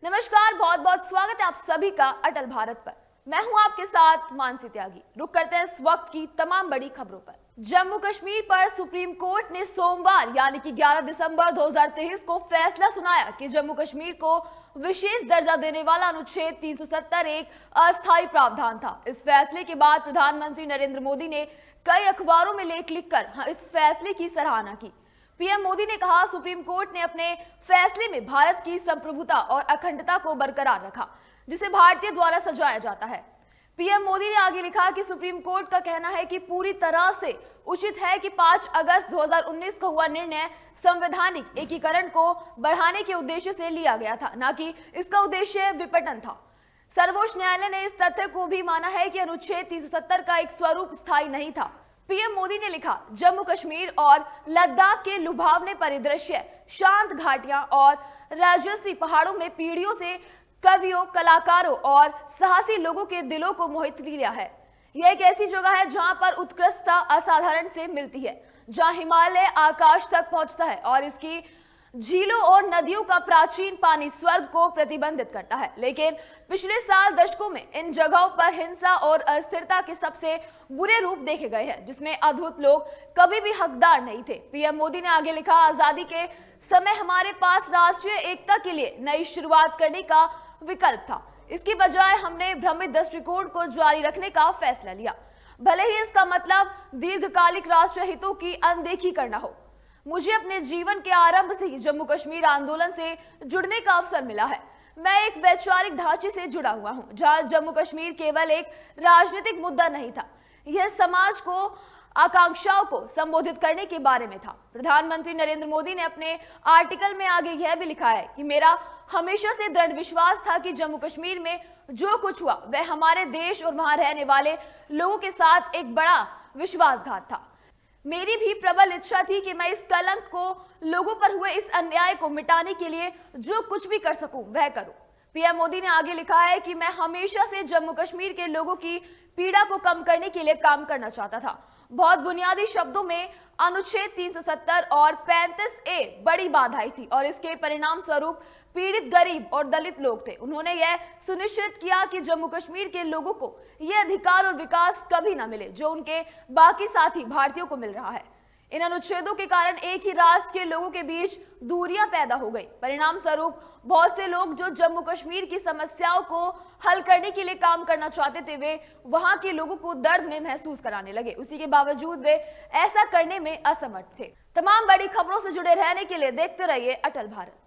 नमस्कार, बहुत बहुत स्वागत है आप सभी का अटल भारत पर। मैं हूं आपके साथ मानसी त्यागी। रुक करते हैं इस वक्त की तमाम बड़ी खबरों पर। जम्मू कश्मीर पर सुप्रीम कोर्ट ने सोमवार यानी कि 11 दिसंबर 2023 को फैसला सुनाया कि जम्मू कश्मीर को विशेष दर्जा देने वाला अनुच्छेद 370 एक अस्थायी प्रावधान था। इस फैसले के बाद प्रधानमंत्री नरेंद्र मोदी ने कई अखबारों में लेख लिखकर इस फैसले की सराहना की। पीएम मोदी ने कहा, सुप्रीम कोर्ट ने अपने फैसले में भारत की संप्रभुता और अखंडता को बरकरार रखा, जिसे भारतीय द्वारा सजाया जाता है। पीएम मोदी ने आगे लिखा कि सुप्रीम कोर्ट का कहना है कि पूरी तरह से उचित है कि 5 अगस्त 2019 को हुआ निर्णय संवैधानिक एकीकरण को बढ़ाने के उद्देश्य से लिया गया था, न कि इसका उद्देश्य विपटन था। सर्वोच्च न्यायालय ने इस तथ्य को भी माना है कि अनुच्छेद 370 का एक स्वरूप स्थायी नहीं था। पीएम मोदी ने लिखा, जम्मू कश्मीर और लद्दाख के लुभावने परिदृश्य, शांत घाटियां और राजस्वी पहाड़ों में पीढ़ियों से कवियों, कलाकारों और साहसी लोगों के दिलों को मोहित लिया है। यह एक ऐसी जगह है जहां पर उत्कृष्टता असाधारण से मिलती है, जहां हिमालय आकाश तक पहुंचता है और इसकी झीलों और नदियों का प्राचीन पानी स्वर्ग को प्रतिबंधित करता है। लेकिन पिछले साल दशकों में इन जगहों पर हिंसा और अस्थिरता के सबसे बुरे रूप देखे गए हैं, जिसमें अद्भुत लोग कभी भी हकदार नहीं थे। पीएम मोदी ने आगे लिखा, आजादी के समय हमारे पास राष्ट्रीय एकता के लिए नई शुरुआत करने का विकल्प था। इसकी बजाय हमने भ्रमित दृष्टिकोण को जारी रखने का फैसला लिया, भले ही इसका मतलब दीर्घकालिक राष्ट्रीय हितों की अनदेखी करना हो। मुझे अपने जीवन के आरंभ से ही जम्मू कश्मीर आंदोलन से जुड़ने का अवसर मिला है। मैं एक वैचारिक ढांचे से जुड़ा हुआ हूं, जहां जम्मू कश्मीर केवल एक राजनीतिक मुद्दा नहीं था, यह समाज को आकांक्षाओं को संबोधित करने के बारे में था। प्रधानमंत्री नरेंद्र मोदी ने अपने आर्टिकल में आगे यह भी लिखा है कि मेरा हमेशा से दृढ़ विश्वास था कि जम्मू कश्मीर में जो कुछ हुआ वह हमारे देश और वहां रहने वाले लोगों के साथ एक बड़ा विश्वासघात था। मेरी भी प्रबल इच्छा थी कि मैं इस कलंक को, लोगों पर हुए इस अन्याय को मिटाने के लिए जो कुछ भी कर सकूं वह करूं। पीएम मोदी ने आगे लिखा है कि मैं हमेशा से जम्मू कश्मीर के लोगों की पीड़ा को कम करने के लिए काम करना चाहता था। बहुत बुनियादी शब्दों में अनुच्छेद 370 और 35A बड़ी बाधाएं थी और इसके परिणाम स्वरूप पीड़ित गरीब और दलित लोग थे। उन्होंने यह सुनिश्चित किया कि जम्मू कश्मीर के लोगों को यह अधिकार और विकास कभी न मिले जो उनके बाकी साथी भारतीयों को मिल रहा है। इन अनुच्छेदों के कारण एक ही राष्ट्र के लोगों के बीच दूरियां पैदा हो गई। परिणाम स्वरूप बहुत से लोग जो जम्मू कश्मीर की समस्याओं को हल करने के लिए काम करना चाहते थे, वे वहां के लोगों को दर्द में महसूस कराने लगे। उसी के बावजूद वे ऐसा करने में असमर्थ थे। तमाम बड़ी खबरों से जुड़े रहने के लिए देखते रहिए अटल भारत।